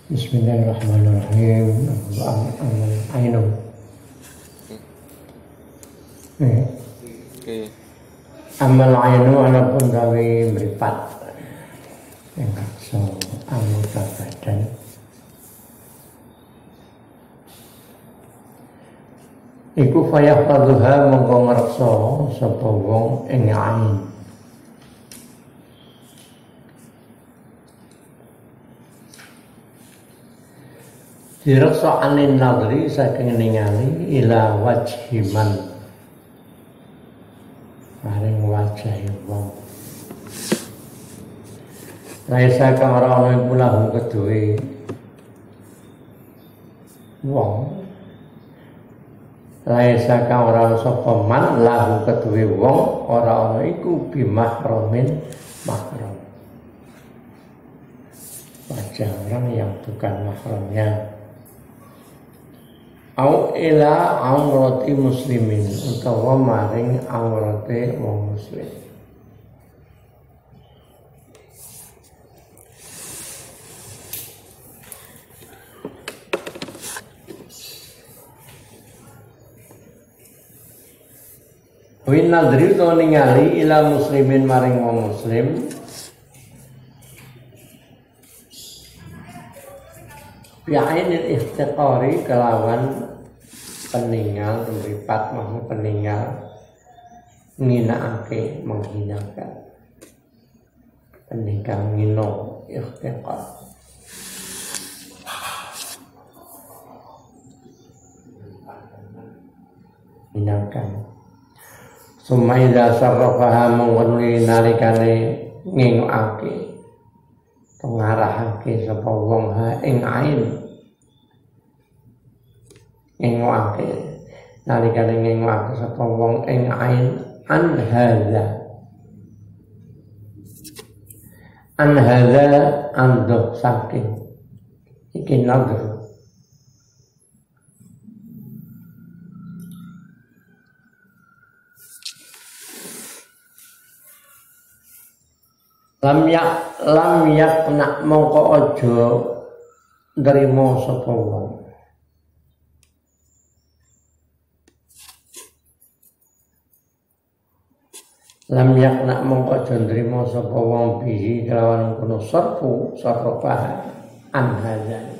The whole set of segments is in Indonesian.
Bismillahirrahmanirrahim. Ainun. Amal ainu walaupun gawe mripat. Enggak so anggota badan. Iku fayahfadhuha mongko ngreksa sapa wong ing ain. Direksa anin nadri saking ningali ila wajhiman maring wajah wong. Raisa kang ora ana iku lahu keduwe wong. Raisa kang ora sapa man lahu keduwe wong ora ana iku bimahramin mahram. Wajah orang yang bukan mahramnya. Au ila aurati muslimin utawa maring aurate wong muslim. Win nadri to ningali ila muslimin maring wong muslim. Bi'ainil iftiqari kelawan peninggal mripat mahu peninggal nginaake menghinakan peninggal ngino iftiqar hinakan sumaida sarrafaha mengwenui nalikane ngingoake pengarahake sapa wong ha ing ain ngingoake nalikane ngingoake sapa wong ing ain an hadza ando saking iki nadr lam yak nak mongko aja nrimo sapa wong. Lam yak nak mongko aja nrimo sapa wong bihi kelawan kono sarfah an hadzan.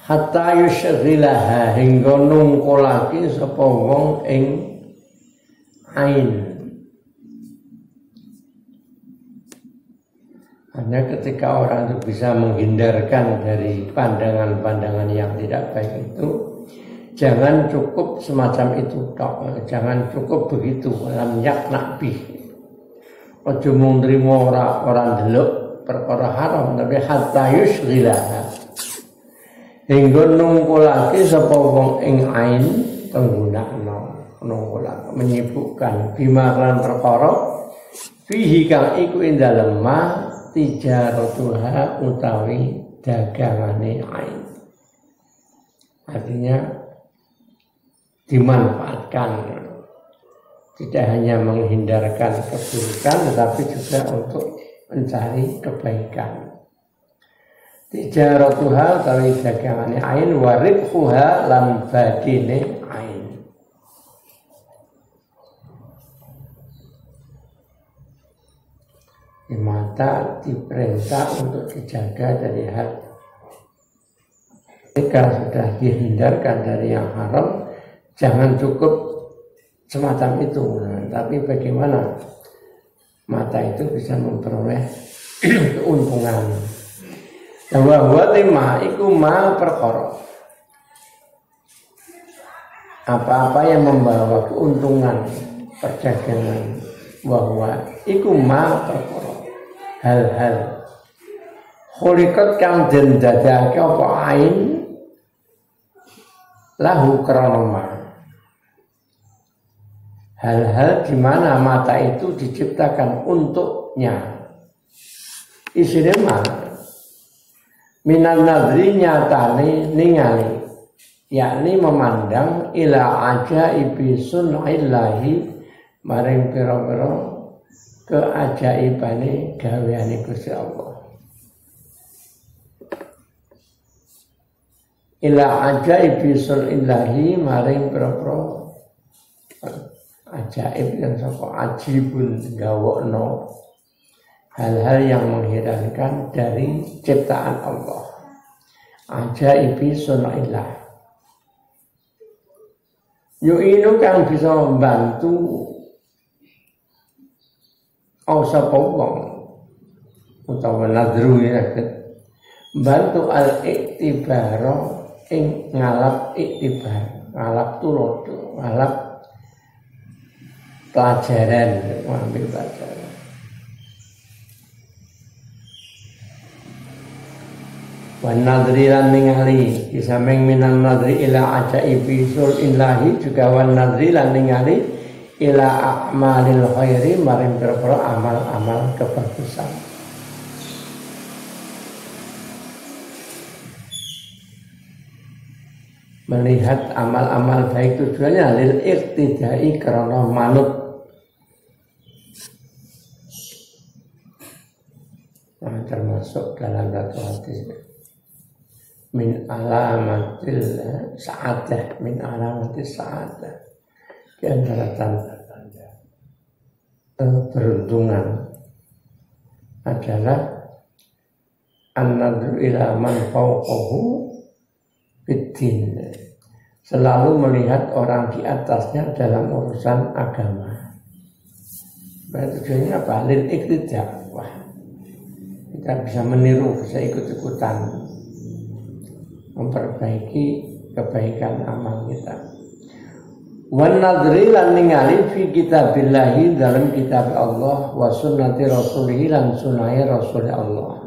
Hatta yushghilaha hingga nungkolake sapa wong ing ain. Hanya ketika orang itu bisa menghindarkan dari pandangan-pandangan yang tidak baik itu, jangan cukup semacam itu tok, jangan cukup begitu. Lam yakna bih. Ojo mung nrimo ora ndelok perkara haram, tapi hatta yushghilaha. Hingga nungkulake sapa wong ing ain penggunakno. Nungkulak menyibukkan bimaklan perkara fihi kang iku ing dalem ma tijaratuha utawi dagangane ain. Artinya dimanfaatkan, tidak hanya menghindarkan keburukan tetapi juga untuk mencari kebaikan. Tijaratuha utawi dagangane ain waribhuha lan badine ain. Di mata diperintah untuk dijaga dari hal. Jika sudah dihindarkan dari yang haram, jangan cukup semacam itu. Tapi bagaimana mata itu bisa memperoleh keuntungan. Bahwa lima iku ma perkara. Apa-apa yang membawa keuntungan perdagangan, bahwa iku ma perkara. Hal-hal khuliqat kang den dadake apa ain lahu krana hal-hal di mana mata itu diciptakan untuknya. Isine mah minan nadri nyatane ningali yakni memandang ila ajaibi sun'illahi maring pira-pira keajaibane gaweane Gusti Allah. Ila ajaibi sun'illahi maring pira-pira ajaib yang saka ajibun gawokno hal-hal yang mengherankan dari ciptaan Allah. Ajaibi sun'illah yu'inu kang bisa membantu sapa wong utawa nadru ya bantu al-iktibaro ing ngalap iktibar, ngalap tulodo, ngalap pelajaran, mengambil pelajaran. Wan nadri lan ningali disamping minan nadri ila ajaibi sul'illahi juga wan nadri lan ningali ila a'malil khairi maring pira-pira amal-amal kebagusan. Melihat amal-amal baik tujuannya lil iqtidai karena manut. Nah, termasuk dalam satu hadis min alamatil sa'adah, min alamatil sa'adah, di antara tanda-tanda keberuntungan adalah an-nadru ila man fawqahu fiddin, selalu melihat orang di atasnya dalam urusan agama. Tujuannya apa? Lil iqtidah. Wah, kita bisa meniru, bisa ikut-ikutan memperbaiki kebaikan amal kita. Wan nadri lan ningali fi kitabillahi dalam kitab Allah wa sunnati rasulih lan sunnahe rasul Allah.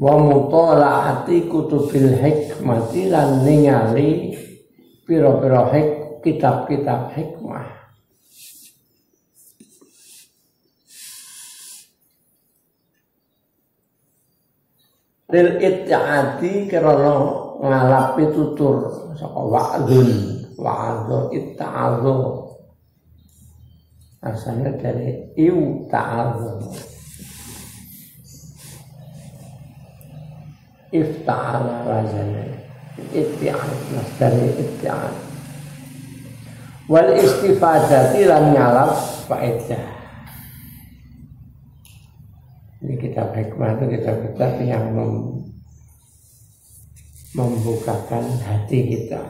Wa mutalaati kutubil hikmati lan ningali pira-pira kitab-kitab hikmah. Lil itti'ati karena ngalapi tutur saka wa'adun itta'adhu asalnya dari ifta'adhu ifta'ala razana itti'ad dari itti'ad wal istifadati lan ngalap faedah. Ini kitab hikmah itu kitab-kitab yang membukakan hati kita.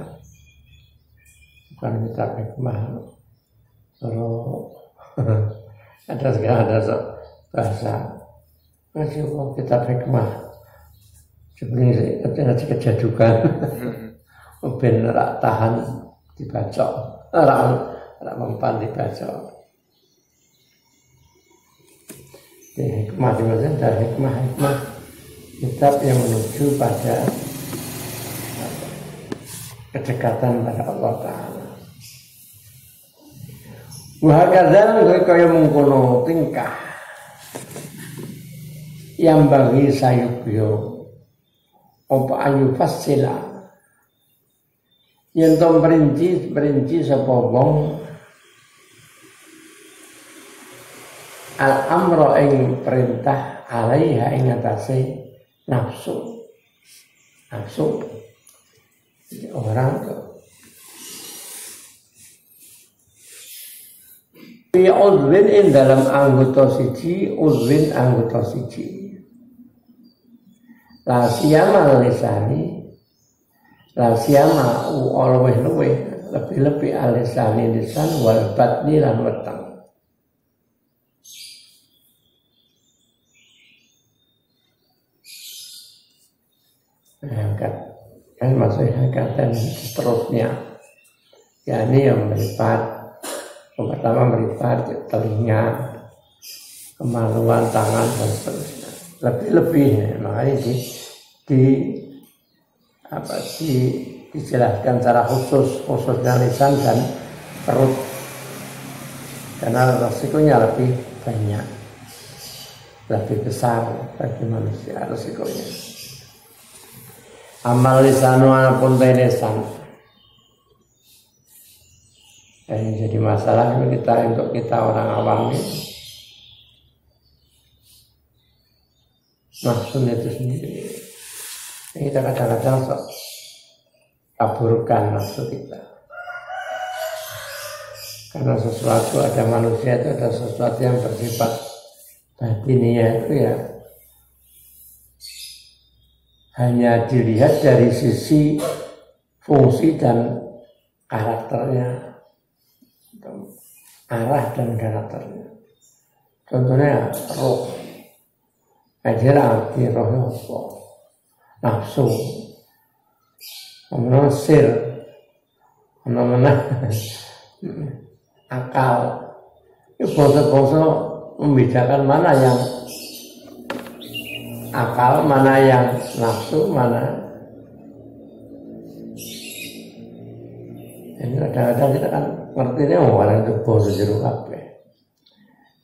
Bukan kitab hikmah. Kalau ada segala ada bahasa masih kitab hikmah. Sebenarnya ada kejadukan. Ben rak tahan dibaca, rak mempan dibaca. Hikmah dimaksud dari hikmah kitab yang menuju pada kedekatan pada Allah Ta'ala. Wahakadhan kaya mengkono tingkah yang bagi sayubyo opa ayu fasila yang tom perinci sepobong al-amro ing perintah alaiha ing atase nafsu orang fi udwin ing dalam anggota siji udwin anggota siji la siyama lisani la siyama always lebih alisani lisan wal batni lan weteng. Kan maksudnya dan seterusnya, ya ini yang melipat, yang pertama melipat telinga, kemaluan tangan dan seterusnya, lebih-lebih, makanya dijelaskan secara khususnya lisan dan perut, karena resikonya lebih banyak, lebih besar bagi manusia resikonya. Amal lisanu anapun lisan. Ini jadi masalah untuk kita orang awam ini. Nafsu itu sendiri. Kita kadang-kadang kaburkan nafsu kita. Karena sesuatu ada manusia itu ada sesuatu yang bersifat batiniah itu ya hanya dilihat dari sisi fungsi dan karakternya, arah dan karakternya. Contohnya roh, ajaran rohnya apa? Nafsu, sir, akal. Itu bangsa-bangsa membedakan mana yang akal, mana yang nafsu, mana. Ini kadang-kadang kita kan ngertinya orang itu bangsa jeruk kabeh.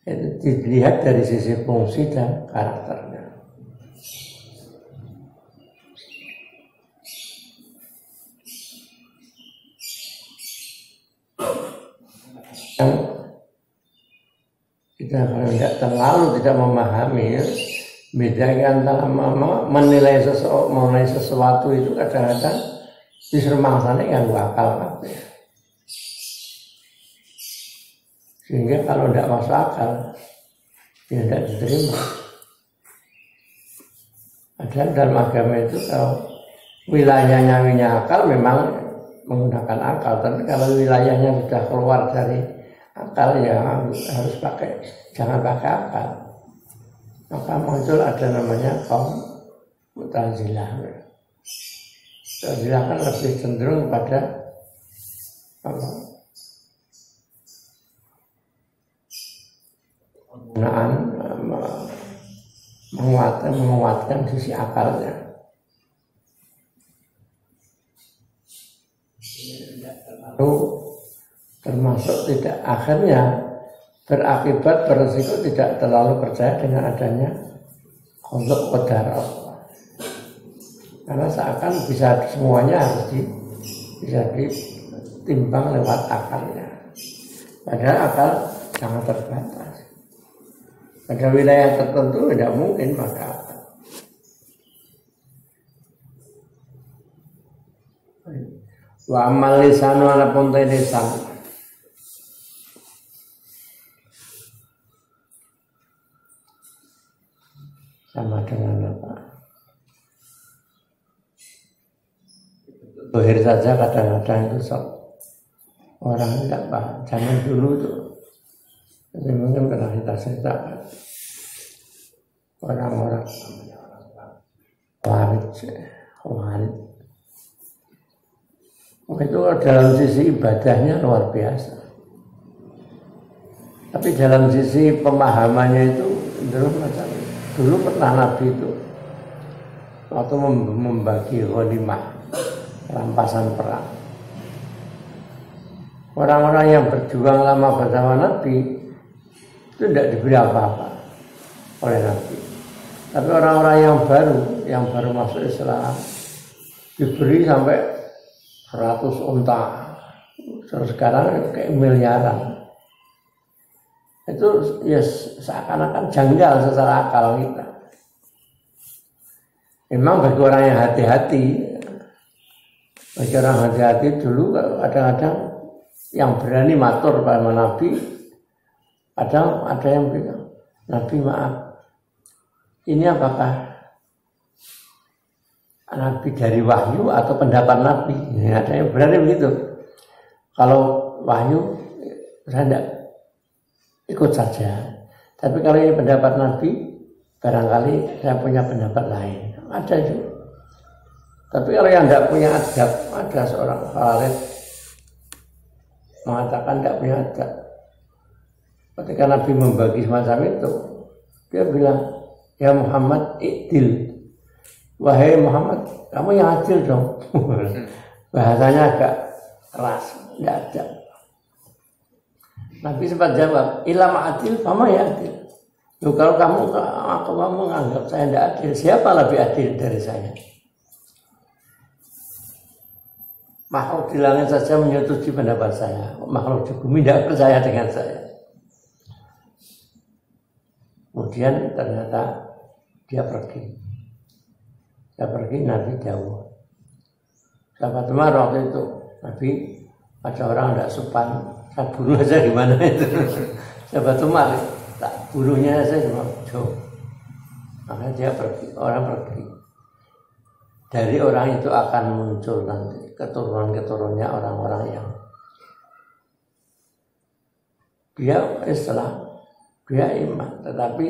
Itu dilihat dari sisi fungsi dan karakternya. Yang kita kalau tidak memahami ya, bedakan antara menilai sesuatu itu kadang-kadang justru mangsane yang akal kabeh. Sehingga kalau tidak masuk akal ya tidak diterima. Ada dalam agama itu kalau wilayahnya akal memang menggunakan akal, tapi kalau wilayahnya sudah keluar dari akal ya harus jangan pakai akal. Maka muncul ada namanya kaum Mu'tazilah. Mu'tazilah kan lebih cenderung pada penggunaan menguatkan sisi akalnya. Lalu termasuk tidak akhirnya berakibat berisiko tidak terlalu percaya dengan adanya qada qadar Allah. Karena seakan bisa semuanya harus bisa ditimbang lewat akalnya. Padahal akal sangat terbatas. Pada wilayah tertentu tidak mungkin maka akal. Wa amal lisanu ala puntai lisan. Sama dengan apa? Dohir saja kadang-kadang itu orang tidak paham. Zaman dulu itu, jadi mungkin pernah kita ceritakan orang-orang Khawarij. Itu dalam sisi ibadahnya luar biasa. Tapi dalam sisi pemahamannya itu dulu pernah Nabi itu waktu membagi ghanimah rampasan perang. Orang-orang yang berjuang lama bersama Nabi itu tidak diberi apa-apa oleh Nabi. Tapi orang-orang yang baru masuk Islam diberi sampai 100 unta. Sekarang kayak miliaran. Itu ya seakan-akan janggal secara akal kita. Memang bagi orang yang hati-hati, dulu kadang-kadang yang berani matur pada Nabi, kadang ada yang bilang, Nabi maaf, ini apakah Nabi dari wahyu atau pendapat Nabi? Ya, ada yang berani begitu. Kalau wahyu, saya tidak ikut saja. Tapi kalau ini pendapat Nabi, barangkali saya punya pendapat lain. Ada itu. Tapi kalau yang tidak punya adab, ada seorang Khalid mengatakan tidak punya adab. Ketika Nabi membagi semacam itu, dia bilang, ya Muhammad, i'dil. Wahai Muhammad, kamu yang adil dong. Bahasanya agak keras, tidak ada. Nabi sempat jawab, ilam adil, fama ya adil. Loh, kalau kamu menganggap saya tidak adil, siapa lebih adil dari saya? makhluk di langit saja menyetujui pendapat saya, makhluk di bumi tidak percaya dengan saya. Kemudian ternyata dia pergi. Nabi jauh. Sahabat Umar waktu itu, Nabi ada orang tidak sopan, saya bunuh aja gimana itu. Sahabat Umar tak bunuhnya saja cuma jauh. Makanya dia pergi, orang pergi. Dari orang itu akan muncul nanti keturunan-keturunannya orang-orang yang dia Islam, dia iman, tetapi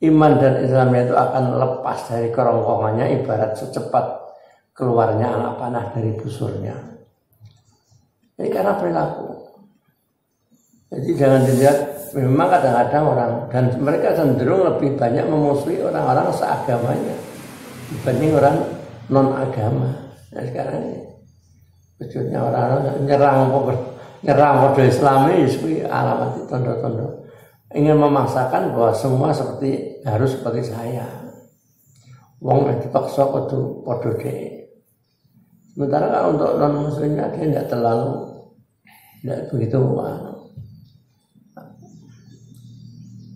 iman dan Islamnya itu akan lepas dari kerongkongannya ibarat secepat keluarnya anak panah dari busurnya. Ini karena perilaku. Jadi jangan dilihat, memang kadang-kadang orang dan mereka cenderung lebih banyak memusuhi orang-orang seagamanya dibanding orang non agama. Nah sekarang ini wujudnya orang-orang nyerang pada Islam ini alamat tondo-tondo. Ingin memaksakan bahwa semua harus seperti saya. Wong dipaksa kudu padha dhek. Sementara kalau untuk non muslimnya dia tidak begitu.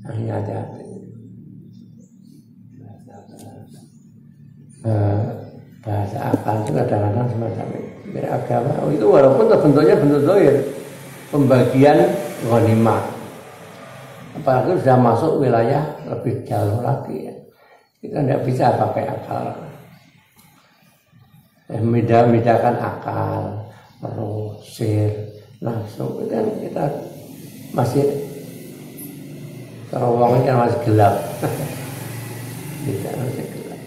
Hati-hati. Bahasa akal itu kadang-kadang semacam itu. Agama itu walaupun bentuknya bentuk zahir, pembagian ghanimah. Apalagi sudah masuk wilayah lebih jauh lagi ya. Kita tidak bisa pakai akal. Membedakan akal, sir, nafsu. Itu kan kita masih terowongan kan masih gelap. Tidak masih gelap.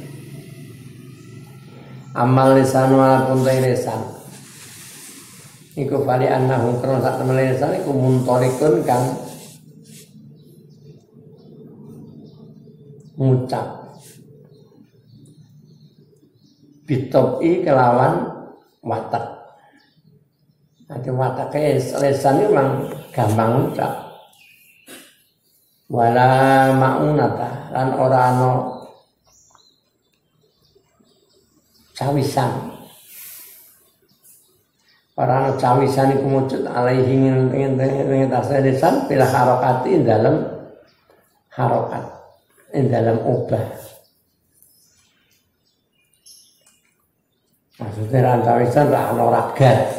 Amal lisan walaupun lisan. Iku fali annahum krono sak temen lisan iku muntorikun kang ngucap bitopi kelawan watak. Nanti wataknya lesan itu memang gampang ngucap. Wala ma'unata lan ora ana cawisan. Ora ana cawisan iku mujud alaihi ing tasih lesan bila harokati dalam harokat. Dalam ubah. Maksudnya rantawisan rano ragat.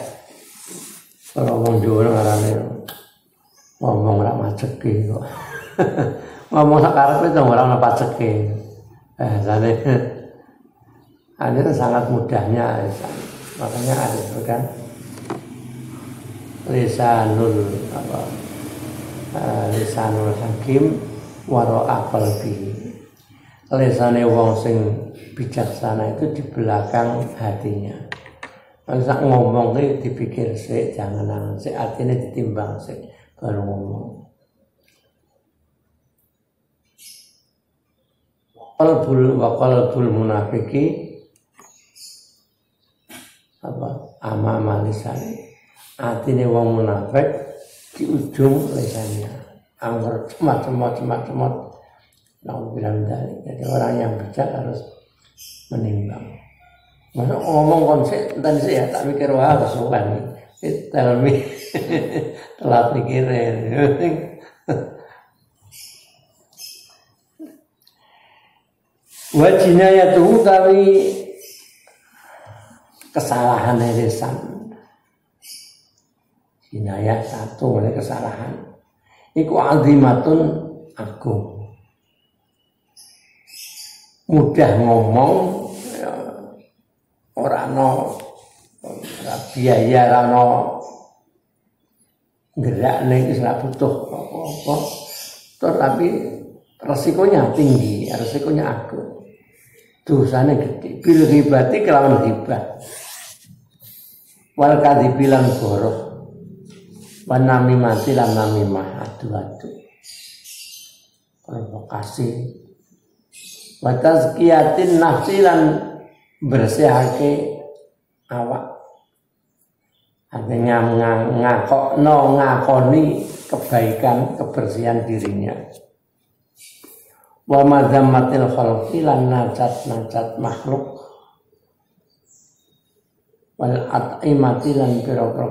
Kalau ngomong dulu ngarane ngomong rak maceki kok. Ngomong sakarep itu ora paceki. Bahasane ini sangat mudahnya lisan. Makanya ada kan lisanul hakim wara'a qalbi. Lesane wong sing bijaksana itu di belakang hatinya. Masa ngomong itu dipikir sik, jangan sik, atine ditimbang sik baru ngomong. Qalbul munafiki amama lisane. Atine wong munafik di ujung lisannya. Anggur cemot. Bilang dari. Jadi orang yang bijak harus menimbang. Masa ngomong konsep tadi saya tak mikir wah kesukaan. Tell me telat mikirin. Wajinaya tuh tapi kesalahan lisan. Jinayah satu oleh kesalahan. Iku azimatun agung. Mudah ngomong, orang no biaya, orang no gerak nih tidak butuh apa-apa. Tapi resikonya tinggi, resikonya agung. Dosanya gede. Bil ghibati kelawan ghibah. Wal kadzibilan goroh. Wanami mati lan namimah adu-adu provokasi wa tazkiyatin nafsi lan bersihake awak artinya ngakoni kebaikan kebersihan dirinya wa madzammatil khalqi lan najat makhluk wal at'imati lan pira-pira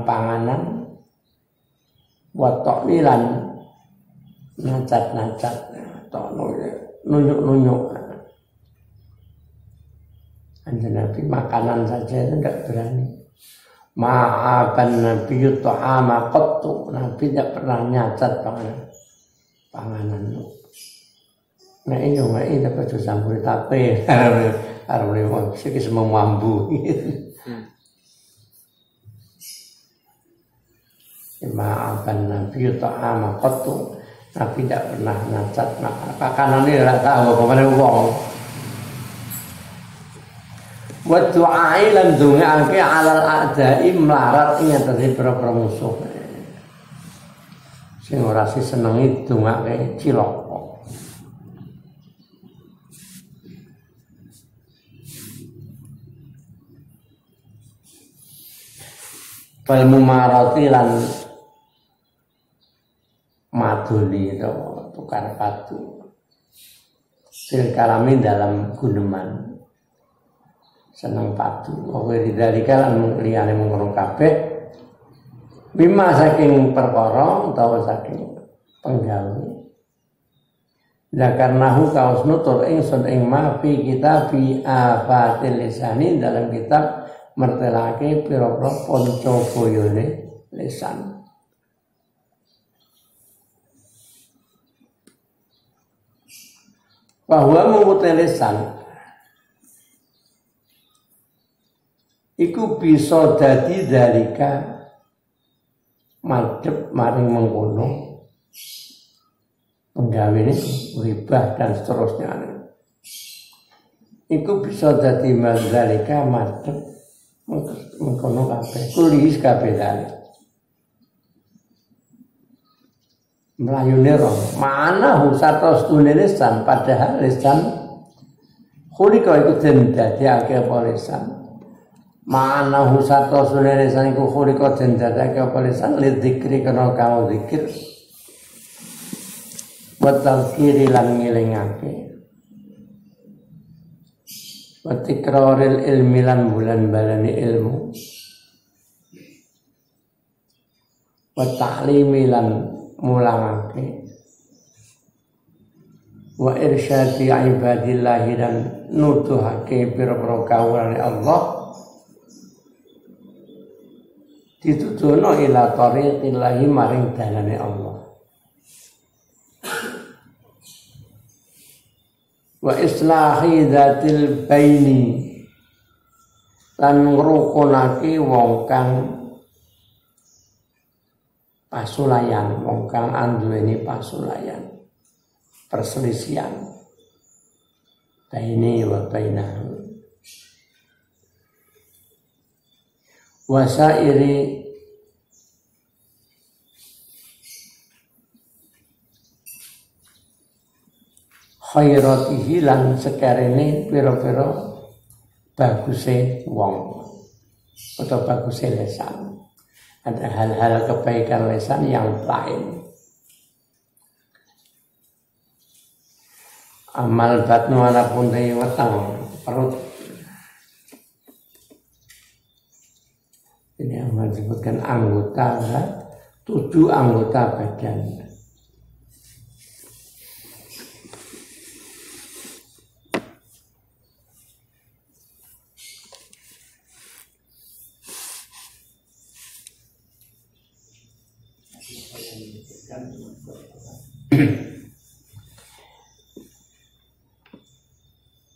panganan wa ta'lilan nacat-nacat atau nunjuk-nunjuk. Kanjeng Nabi makanan saja itu tidak berani. Ma'aban Nabi ta'ama qattu. Nabi tidak pernah nyacat panganan. Nah ini dapat campur tape. Harus wong sik semua mambu. Ma'aban Nabi ta'ama qattu. Nabi tidak pernah nyacat makanan ini tidak tahu kemana wong. Wa du'ai lan dongake alal a'dai melarat ing atase para musuh. Sing ora senengi dongake cilaka. Wal mumarati lan maduli itu tukar padu. Sil kalami dalam guneman. Senang padu, oke dari kalan liyane mengono kabeh bima saking perkara utawa saking penggawe. Lah karena kaos nutur ingsun ing ma fi kitab afatil lisani dalam kitab mertelake pira-pira ponco boyone lisan. Bahwa memutai lisan iku bisa dadi dalika madhep maring mengkono penggawene ribah dan seterusnya. Iku bisa dadi dalika madhep mengkono kabeh kulis kabeh dalek. Melayune roh mana husatos lisan padahal lisan khulika iku den dadekake apa lisan. Ma'ana husato sulisan iku khulika den dadake apa lisan lidzikri kana kang zikir wa tazkiri lan ngelingake wa tikraril ilmi lan bulan balani ilmu wa ta'limi lan mulangake wa irsyadi ibadillahi dan nuduhake pira-pira kawulane Allah dituduhno ila tariqillahi maring dalane Allah wa islahi dzatil baini lan ngrukunake wong kang pasulayan, wong kang anduweni pasulayan perselisihan baini wa bainahu wasairi khairatihi lan sekarene pira-pira baguse wong atau baguse lisan. Ada hal-hal kebaikan lisan yang lain. Amal batnu manapun dari weteng perut. Ini yang disebutkan anggota, 7 anggota badan.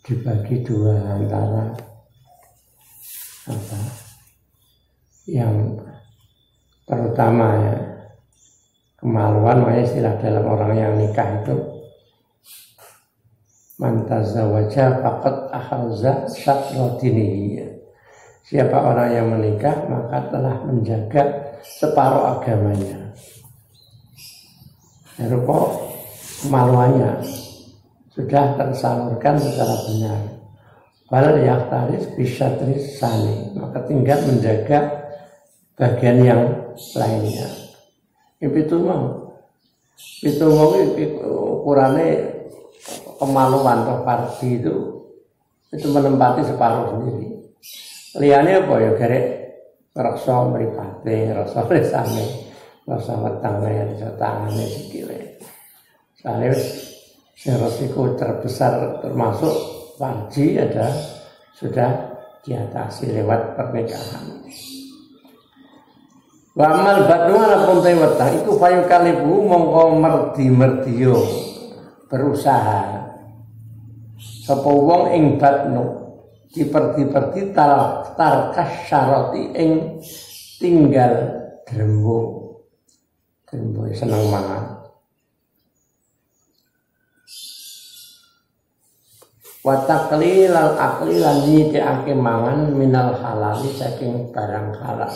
Dibagi 2 antara yang terutama ya kemaluan, makanya istilah dalam orang yang nikah itu man tazawwaja faqad ahauza syatra dinihi. Siapa orang yang menikah maka telah menjaga separuh agamanya. Rupa kemaluannya sudah tersalurkan secara benar. Bal yahtaris bisyatris sani, maka tinggal menjaga bagian yang lainnya. Itu mau ukurannya kemaluan atau fardi itu menempati separuh sendiri. Liyane apa ya garek rasa mripate, rasa lesane, rasa wetenge, rasa tangane sikile. Soalnya resiko terbesar termasuk wajib ada sudah diatasi lewat pernikahan. Wa amal batnu ala puntai wetah iku fayu kalibu mongko merdi-merdiyo berusaha sapa wong ing batnu diperdi-perdi tarkas syarati ing tinggal drembo seneng mangan wa taqlilal aqli lan nyithikake mangan minal halali saking barang halal.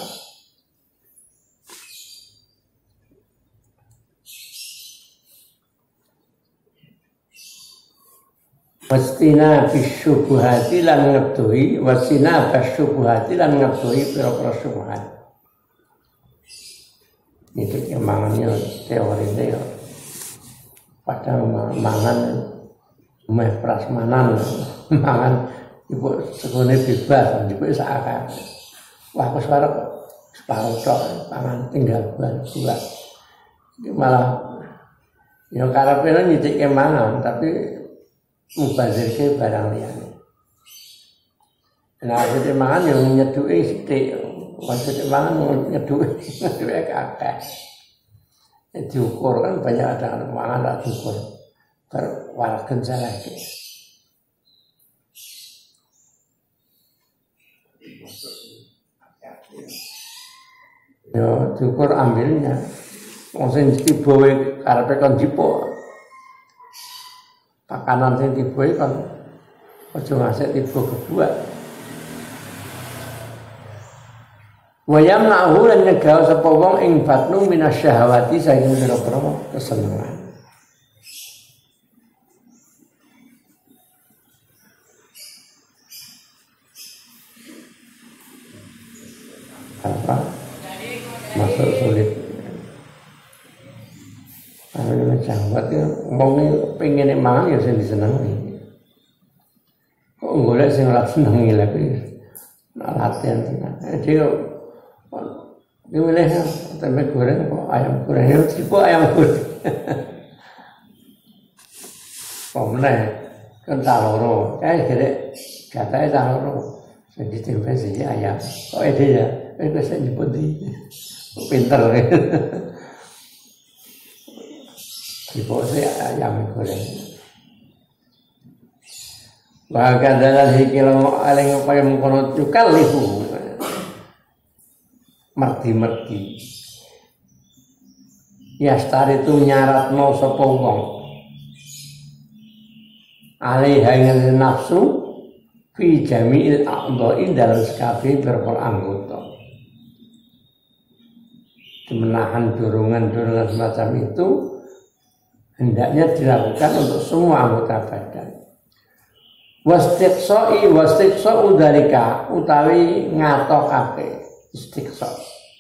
Wastina bisyubuhati lan ngedohi wasina bisyubuhati lan ngedohi pira-pira syubhat. Itu kemangannya teori dia. Padahal mangan meh prasmanan mangan ibu sekone bebas ibu sakake. Wah aku sekarang separuh tok pangan tinggal buat. Malah ya karepe nyithike mangan tapi mubazirke barang liyane. Nah, aku mangan yang nyeduke sithik, maksud mangan nyeduke akeh. Diukur kan banyak ada mangan tak diukur. Berwalaken salahke. Yo diukur ambilnya. Wong sing dibawe karepe kon jipuk. Pakanan sing tiba kan aja ngasih tiba kebuat. Wayam nahu lan nyegah sapa wong ing batnu minasyahawati saking pira-pira kesenengan. Apa? Masuk sulit. Ana jawab ya wong pengen mangan ya sing disenengi. Kok golek sing ora senengi lha kuwi. Latihan tenan. Dia milih tempe goreng apa ayam goreng ya tipe ayam goreng. Pomne kan taloro, kae gerek gatahe taloro. Sing ditempe siji ayam. Kok ide ya, wis nyebut iki. Pinter. Tipe ayam goreng. Bahkan dalam hikil aling upaya mengkono cukal lihu merdi-merdi yastari itu nyaratno sapa wong alaiha nafsu fi jami'il a'dha'i dalam sekabeh beranggota. Menahan dorongan-dorongan semacam itu hendaknya dilakukan untuk semua anggota badan. Wastiqsa'u dalika utawi ngatokake istiqsa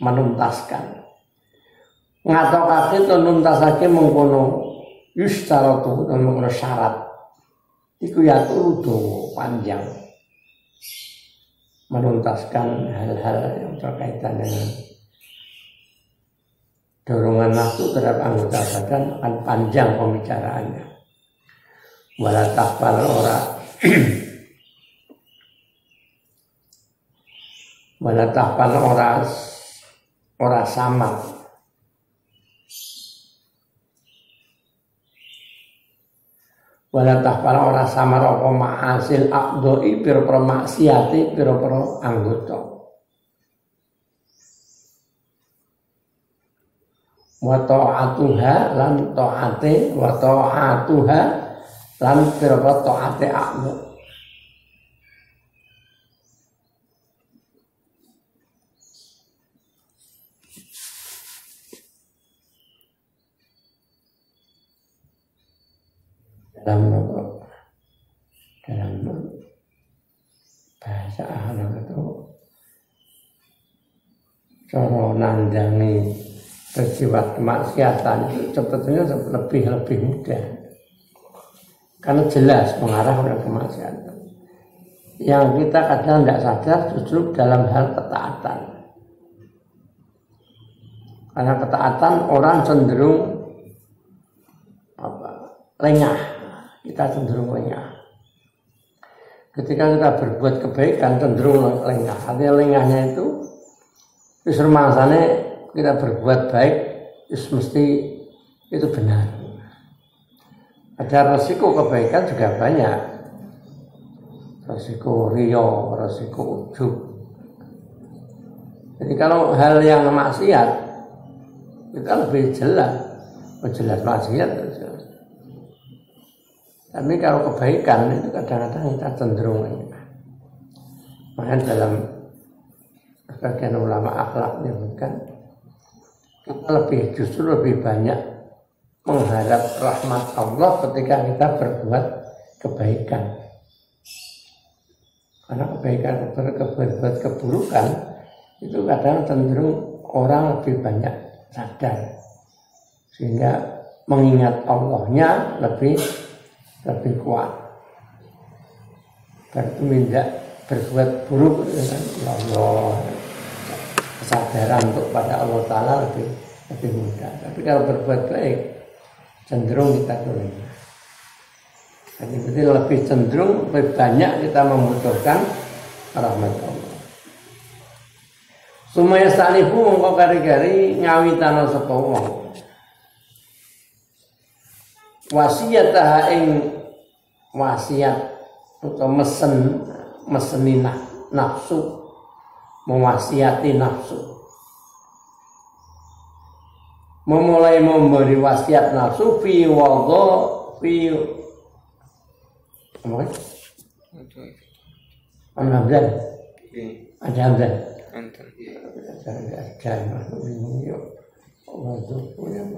menuntaskan. Ngatokake to nuntasake mengkono yustaratu to mengkono syarat. Iku ya tuh panjang. Menuntaskan hal-hal yang berkaitan dengan dorongan nafsu terhadap anggota badan akan panjang pembicaraannya. Wala tahfal wala tahfal ora samar. Wala tahfal ora samar apa ma'asil aqdoi pira-pira maksiate pira-pira anggota. Wa ta'atuha lan ta'ate wa ta'atuha lan pira-pira ta'ate aqdo. Dalam bahasa Arab itu cara nandangi peristiwa kemaksiatan itu sebetulnya lebih mudah karena jelas mengarah pada kemaksiatan. yang kita kadang tidak sadar justru dalam hal ketaatan. Karena ketaatan orang cenderung lengah, kita cenderung lengah. Ketika kita berbuat kebaikan cenderung lengah. Artinya lengahnya itu justru maksanya kita berbuat baik mesti itu benar. Ada resiko kebaikan juga banyak. Resiko rio, resiko ujub. Jadi kalau hal yang maksiat kita lebih jelas maksiat. Tapi kalau kebaikan itu kadang-kadang kita cenderung lengah. Makanya dalam sebagian ulama akhlak menyebutkan kita justru lebih banyak mengharap rahmat Allah ketika kita berbuat kebaikan. Karena kebaikan berbuat keburukan itu kadang cenderung orang lebih banyak sadar, sehingga mengingat Allahnya lebih kuat. Berarti tidak berbuat buruk dengan Allah, kesadaran untuk pada Allah Ta'ala lebih mudah. Tapi kalau berbuat baik cenderung kita turun. Jadi lebih cenderung lebih banyak kita membutuhkan rahmat Allah. Sumaya salifu mongko kari-kari ngawitana sapa wong. Wasiyatah ing wasiat atau meseni nafsu, mewasiati nafsu, memulai memberi wasiat nafsu fi wadha fi apa? Hamzah. Ada hamzah.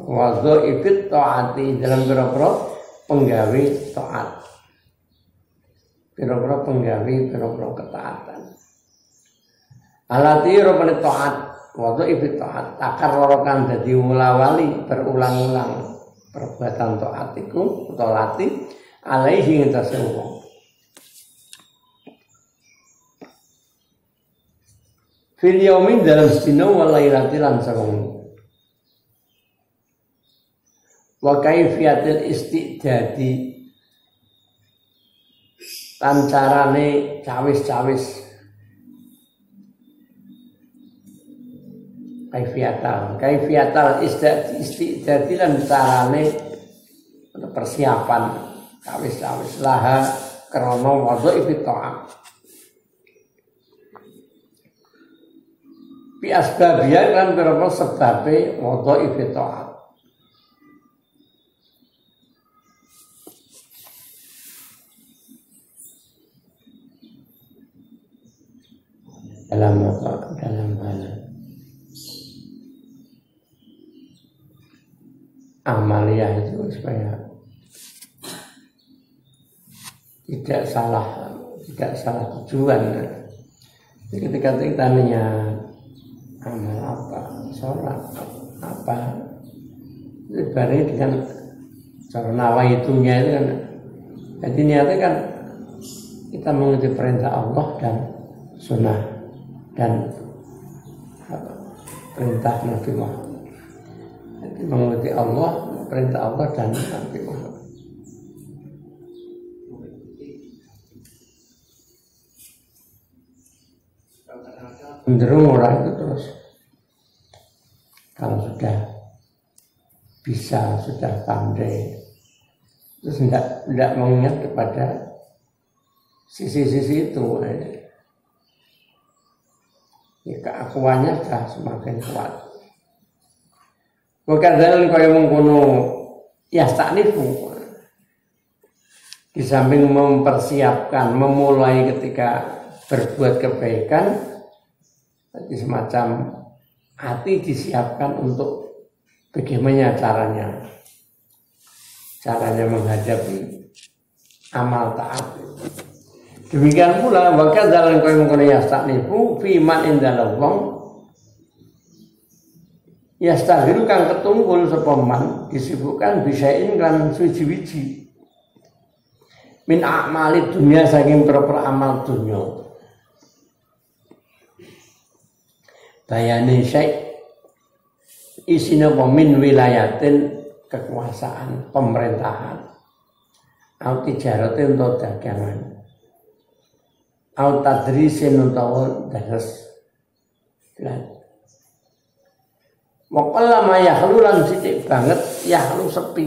Wadha ibit taati dalam pira-pira penggawe taat. Pira-pira penggawe pira-pira ketaatan. Alati rupane taat, wadha ibit taat takar lorokan dadi wala-wali berulang-ulang perbuatan taat iku utawa lati alaihi ngatasi wong. Fil yaumin dalam sedina wal lailati lan sawengi. Wa kaifiyatil istidadi lan carane cawis-cawis. Kaifiyatal istidadi lan carane persiapan cawis-cawis laha krana wadha'ifi ta'am. Bi asbabiya kan berapa sebabe wadha'ifi ta'am. Dalam hal amaliyah itu supaya tidak salah tujuan. Jadi ketika kita niat amal apa, sholat apa, ibaratnya dengan cara nawaitunya itu kan. Jadi niatnya kan kita mengikuti perintah Allah dan sunnah dan perintah Nabi Muhammad. Jadi mengikuti Allah, perintah Allah dan Nabi Muhammad. Cenderung orang itu terus kalau sudah bisa, sudah pandai, terus tidak mengingat kepada sisi-sisi itu. Ya, keakuannya sudah semakin kuat. Bukan dalam kaya mengkono ya taknifu. Di samping mempersiapkan, memulai ketika berbuat kebaikan, jadi semacam hati disiapkan untuk bagaimana caranya menghadapi amal taat. Demikian pula bahkan dalam kaya mengkono yastanifu fi man indal wong yastahiru kang ketunggul sapa man disibukkan bisain kan suci-wiji min a'mali dunia saking pira-pira amal dunya. Bayane syai isine min wilayatin kekuasaan pemerintahan. Au tijaratin untuk dagangan. Au tadrisin untuk daras belajar. Waqalla ma yahlu lan sithik banget yahlu sepi.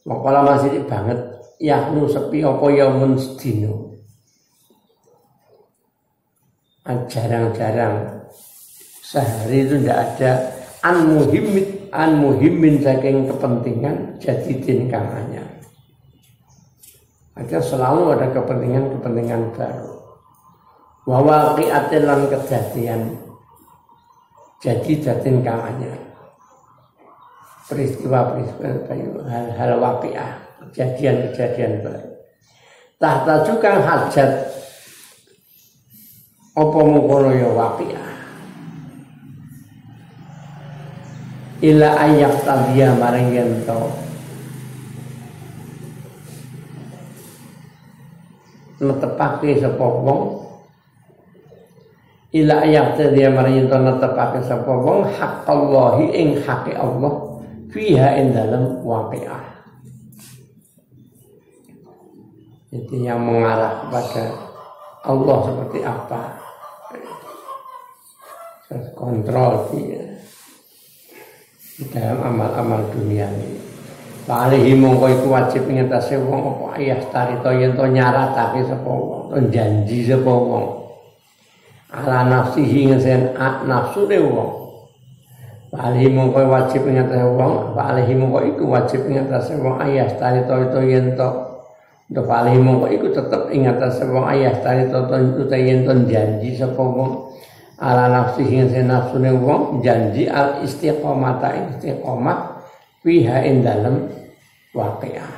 Waqalla ma sithik banget yahlu sepi apa yaumun sedina. Jarang-jarang sehari itu tidak ada an muhimmin saking kepentingan jadidin kang anyar. Ada selalu ada kepentingan baru. Wa waqi'atin lan kejadian jadidatin kang anyar. Peristiwa-peristiwa hal-hal waqi'ah, kejadian-kejadian baru. Tahta juga hajat apa mengkono ya waqi'ah. Ila ayak tadiya maring ento netepake sapa wong ila ayak tadiya maring ento netepake sapa wong haqqallahi ing haqi Allah fiha ing dalam waqi'ah. Jadi yang mengarah kepada Allah seperti apa, kontrol dia di dalam amal-amal dunia ini. Paling mongko iku wajib ngetase wong apa ayah tarito yen to nyaratake sapa wong, to janji sapa wong. Ala nafsihi ngesen nafsune wong. Paling mongko wajib ngetase wong, paling mongko iku wajib ngetase wong ayah tarito itu yen to paling mongko iku tetep ingatase wong ayah tarito to yen to janji sapa wong. Ala nafsihi ngesen nafsune wong janji al istiqomah fiha ing dalam waqi'ah.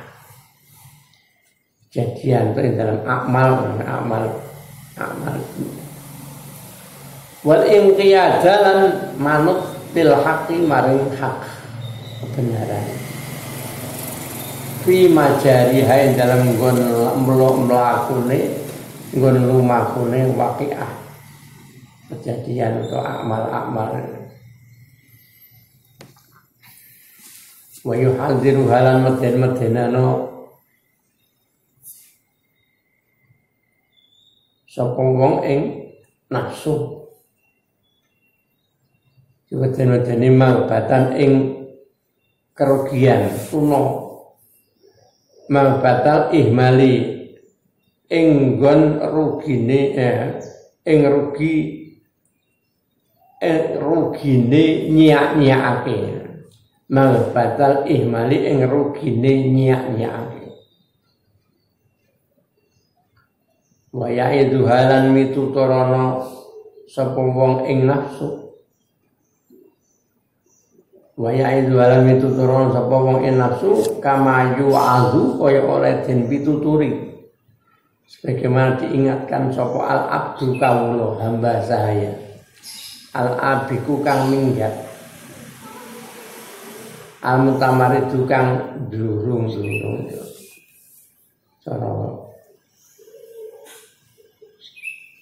Jadian itu dalam amal. Wal inqiyadalan manut bil haqqi maring hak kebenaran. Fi majariha ing dalam nggon mlakune nggon lumakune waqi'ah. Kejadian untuk amal-amal. Wa yuhadziru halan meden-medenano sapa wong ing nafsu. Meden-medeni malbatan ing kerugian tuna. Malbatal ihmali ing nggon rugine rugine nyak-nyakake. Malbatal ihmali ing rugine nyak-nyakake. Wa ya'idu halan mituturana sapa wong ing nafsu. Wa ya'idu halan mituturana sapa wong ing nafsu kama yu'adhu kaya oleh den pituturi. Sebagaimana diingatkan sapa al-abdu kawula hamba sahaya. Al-abiku kang minggat. Al-mutamaridu kang durung-durung. Cara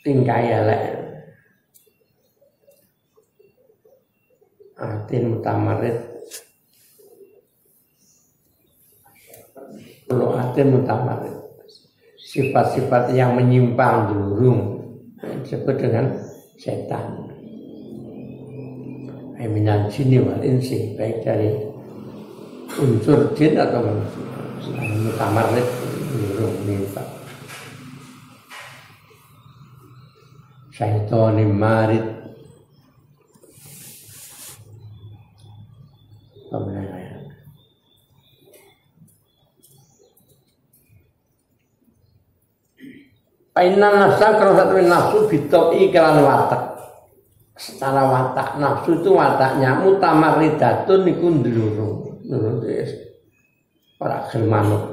tingkah elek. Atin mutamarid. Kalau atin mutamarid. Sifat-sifat yang menyimpang durung disebut dengan setan. Minal jinni wal insi, baik dari unsur jin atau manusia. Mutamarid durung menyimpang. Syaitani marid. Painan nafsa kalau satu nafsu bitoi kelan watak. Secara watak nafsu itu wataknya mutamaridatun niku ndlurung. Ndlurung itu ora gelem manut.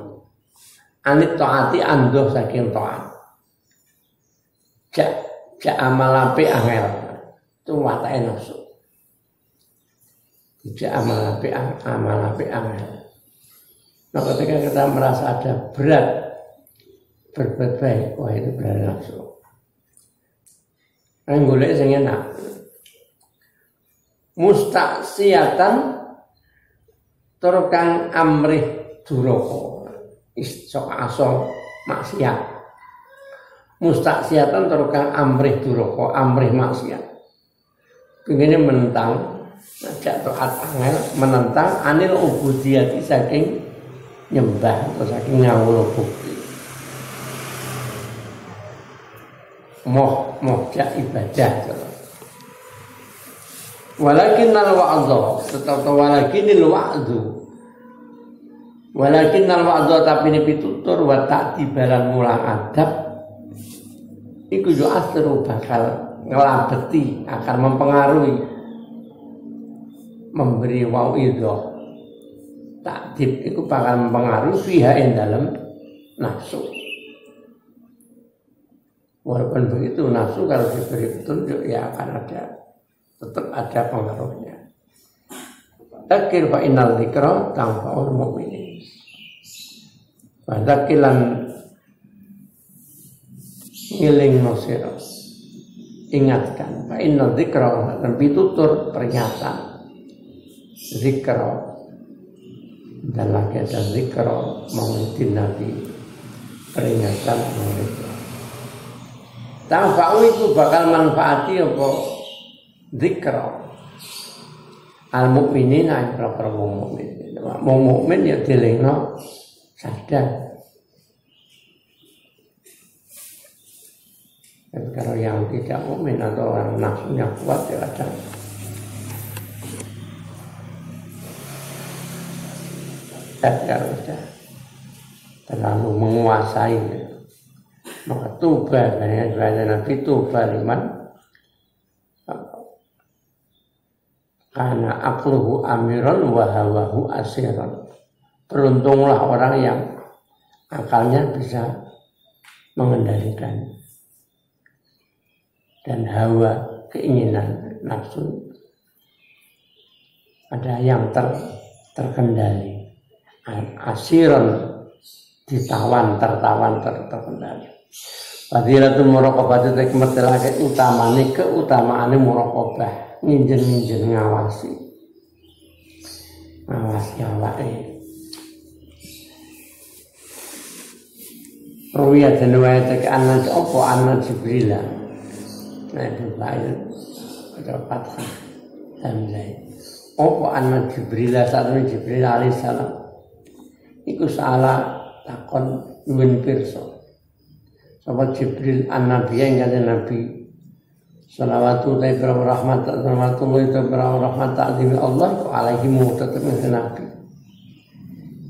Anit taati andoh saking taat. Jak amal apik angel. Itu watake nafsu. Jak amal apik angel. Nah ketika kita merasa ada berat berbuat baik, wah itu berarti nafsu. Yang golek sing enak. Mustaksiatan tur kang amrih duraka. Sok asal maksiat. Mustaksiatan tur kang amrih duraka, amrih maksiat. Pengene menentang ngajak taat angel menentang anil ubudiyati saking nyembah atau saking ngawul bukti. Moh jak ibadah. Walakinnal wa'dhu tetap walakinnal wa'dhu. Walakinnal wa'dhu tapi ini pitutur wa ta'tibalan mulang adab. Iku yo asru bakal ngelabeti akan mempengaruhi memberi wa'idhah. Ta'dib itu bakal mempengaruhi fiha ing dalam nafsu. Walaupun begitu nafsu kalau diberi petunjuk ya akan tetap ada pengaruhnya. Dzakir fa innal dzikra tanfa'ul mu'minin. Padzakilan ngiling nosira. Ingatkan fa innal dzikra dan pitutur peringatan. Zikra dan lagi ada zikra mengikuti Nabi peringatan mereka. Tanfa'u itu bakal manfaati apa zikra al mukminin ay para mukmin. Mukmin ya dilingno sadar. Dan kalau yang tidak mukmin atau orang nafsunya kuat ya ada sadar sudah terlalu menguasai. Maka tuba banyak Nabi tuba liman karena akluhu amiran wa hawahu asiran. Beruntunglah orang yang akalnya bisa mengendalikan dan hawa keinginan nafsu ada yang terkendali. Asiran ditawan terkendali. Fadilatul muraqabah itu kemetelake keutamaane muraqabah, nginjen ngawasi awake. Ruwiyah dan riwayat anak apa anak Jibril. Nah itu baik ada fathah hamzah. Apa anak Jibril saat ini Jibril alaihissalam iku salah takon nyuwun pirsa. Sahabat Jibril an-Nabi yang kata Nabi salawatu ta'ala rahmat rahmatullahi ta'ala rahmat ta'zimi Allah alaihi mu'tadid Nabi.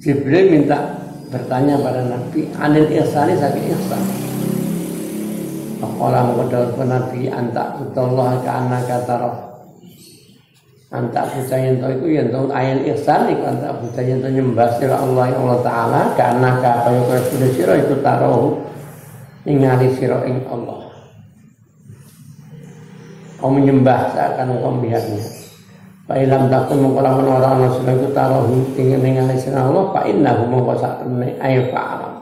Jibril minta bertanya pada Nabi anil ihsani saking ihsan. Faqala mengkodawat Nabi anta tutullah ka'annaka tarah. Anta bucayen to iku yen to ayat ihsan iku anta bucayen to nyembah sira Allah Ta'ala ka'annaka kaya kaya sira itu taruh ningali sira ing Allah. Kau menyembah seakan kau melihatnya. Fa ilam takun mengkolaman orang sudah itu taruh ingin ningali sira Allah fa innahu mongko sakmene ayo fa'alam.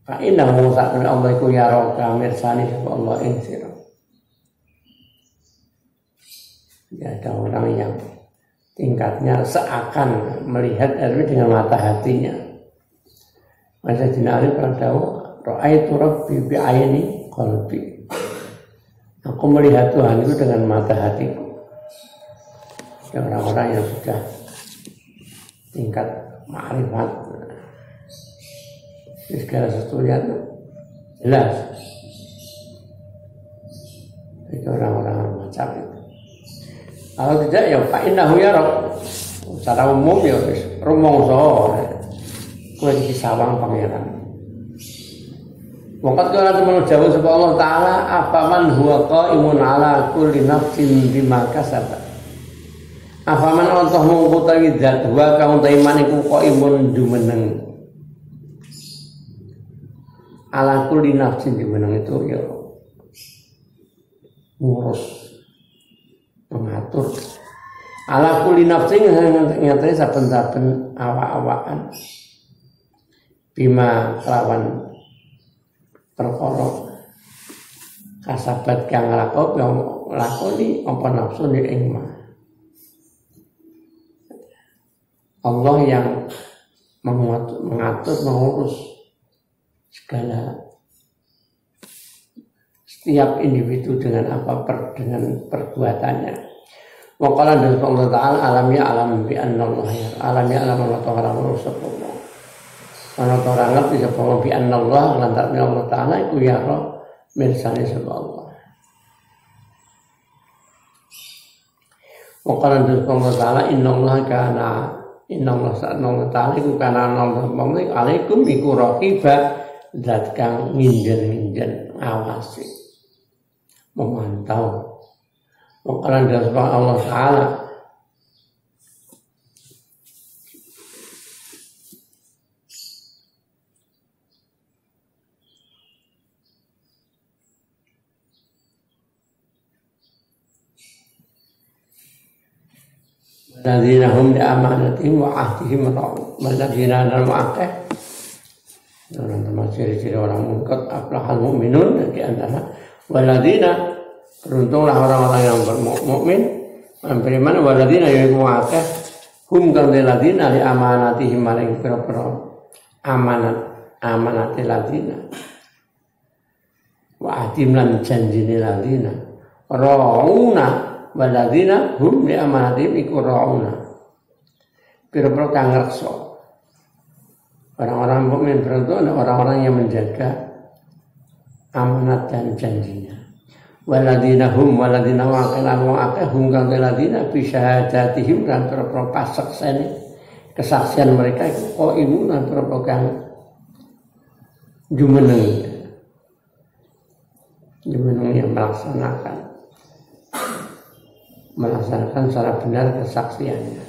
Fa innahu mongko sakmene Allah iku ya roka mirsani sapa Allah ing sira. Ya, ada orang yang tingkatnya seakan melihat ilmu dengan mata hatinya. Masa jinari pernah tahu ra'aitu rabbi bi'aini qalbi. Aku melihat Tuhan itu dengan mata hatiku. Ya, orang-orang yang sudah tingkat ma'rifat segala sesuatu jelas. Itu orang-orang macam itu. Kalau tidak ya Pak Indahu ya secara umum ya rumongso kuwi iki sawang pangeran. Waqat kana temen jawab sapa Allah taala afaman huwa qaimun ala kulli nafsin bima kasabat. Afaman Allah mungkutawi zat wa kang iman iku qaimun jumeneng. Ala kulli nafsin jumeneng itu ya ngurus mengatur ala kulli nafsin ngatasi saben-saben awak-awakan bima kelawan perkara kasabat kang lakoni apa nafsu ing ma. Allah yang mengatur mengurus segala setiap individu dengan dengan perbuatannya. Wa qala Allah Ta'ala alam ya alam bi anna Allah ya alam ya alam Allah Ta'ala rasulullah. Ana ora ngerti sapa bi anna Allah lantaran Allah Ta'ala iku ya roh mirsani sapa Allah. Wa qala Allah Ta'ala inna Allah kana inna Allah Ta'ala iku kana Allah alaikum iku raqiba zat kang nginjen-nginjen awasi memantau. Makanan dari Allah Ta'ala Walladzina hum li amanatihim wa ahdihim ra'un. Walladzina dan mu'akeh termasuk ciri-ciri orang mungkot aflahal mu'minun di antara walladzina beruntunglah orang-orang yang bermukmin beriman walladzina yu'minu akeh hum kalladzina li amanatihim maring pira-pira amanati ladzina wa ahdim lan janjine ladzina rauna walladzina hum li amanatihim iku rauna pira-pira kang ngreksa orang-orang mukmin beruntung orang-orang yang menjaga amanat dan janjinya. Waladina hum waladina waqilan waqahum kan waladina bi syahadatihim dan berapa kesaksian mereka itu qaimun dan berapa jumeneng yang melaksanakan secara benar kesaksiannya.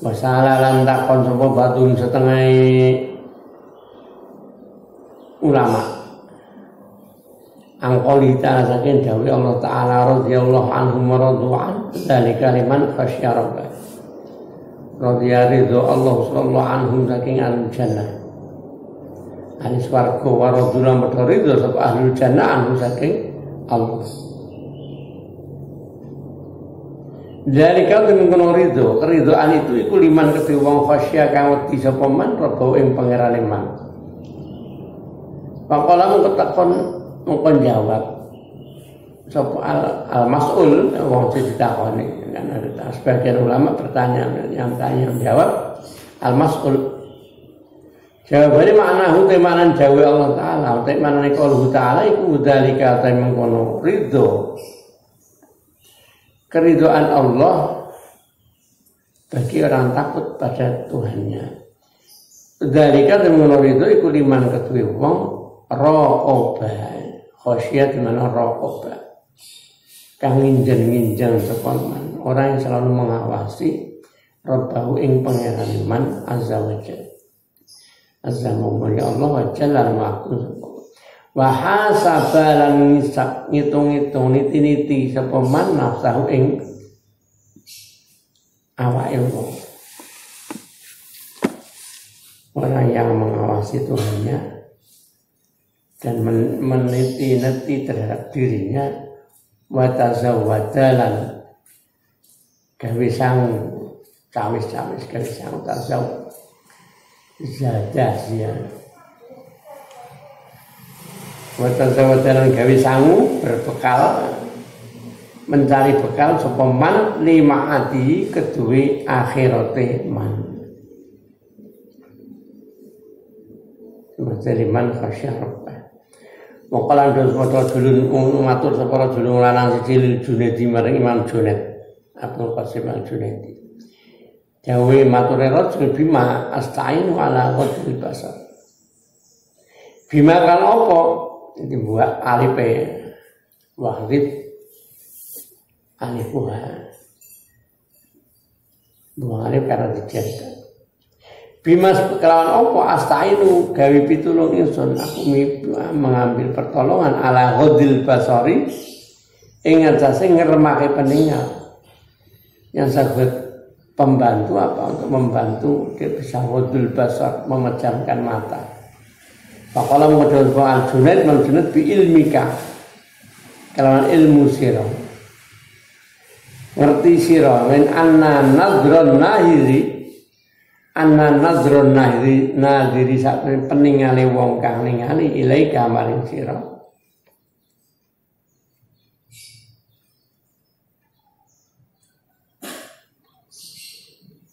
Masalah lantakon sapa batun setengah ulama angkoli ta'ala saking dawuh Allah Ta'ala radhiyallahu anhum wa radhu'an dzalika liman khasyya rabbah radhiya Allah sallallahu anhum saking ahli jannah ahli swarga wa radhu'an padha ridho sapa ahli jannah anhu saking Allah dzalika temen ridho keridhoan itu iku liman kedhe wong khasyya kang wedi sapa man rabbahu ing pangerane man Pakola mengkon jawab sapa al-mas'ul wong sing ditakoni kan ada sebagian ulama bertanya yang jawab al-mas'ul jawabannya makna hu temanan jawi Allah Ta'ala temanan qaul Ta'ala iku dzalika mengkono ridho keridhaan Allah bagi orang takut pada Tuhannya dzalika mengkono ridho iku liman kedue wong raqabah khasyat mana raqabah kang nginjen-nginjen sepaman orang yang selalu mengawasi rabbahu ing pangeran man azza wa jalla azza wa Allah wa jalla ma'qul wa hasabalan ngitung-ngitung niti-niti sepaman nafsahu ing awake orang yang mengawasi Tuhannya dan meniti-niti terhadap dirinya wa tazawwadalan gawe sangu cawis-cawis gawe sangu tazawwud zadah ya wa tazawwadalan gawe sangu berbekal mencari bekal sapa man limaati kedue akhirate man Mazaliman khasyah rabbah Waqalan dos padha dulun matur sapa dulun lanang siji Junaidi marang Imam Junaid Abdul Qasim Al-Junaidi. Dawe matur rajul bima asta'inu ala qadri basar. Bima kan apa? Iki buat alife wahdib alifuha. Buang alif karena dijaga. Bimas kelawan apa astainu gawe pitulung ingsun aku mengambil pertolongan ala ghadil basari ing atase ngremake peninggal yang saged pembantu apa untuk membantu dia bisa wadul basar, memejamkan mata. Faqala mudhun Junaid Junaid bi ilmika kelawan ilmu sira. Ngerti sira men anna nadron nahiri sak peningale wong kang ningali ilaika maring sira.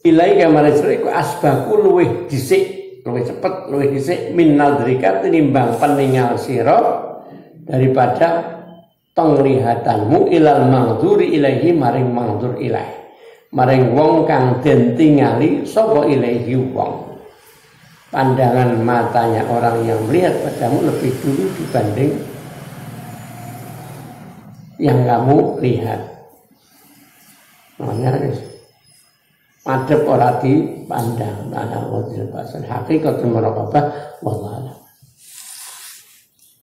Ilaika maring sira iku asbaku luwih dhisik, luwih cepet, luwih dhisik min nadrika tinimbang peningal sira daripada penglihatanmu ilal mangduri ilaihi maring mangdur ilaih maring wong kang den tingali sapa ilaihi wong. Pandangan matanya orang yang melihat padamu lebih dulu dibanding yang kamu lihat. Makanya madhep ora dipandang ana wonten basan hakikatun muraqabah wallah.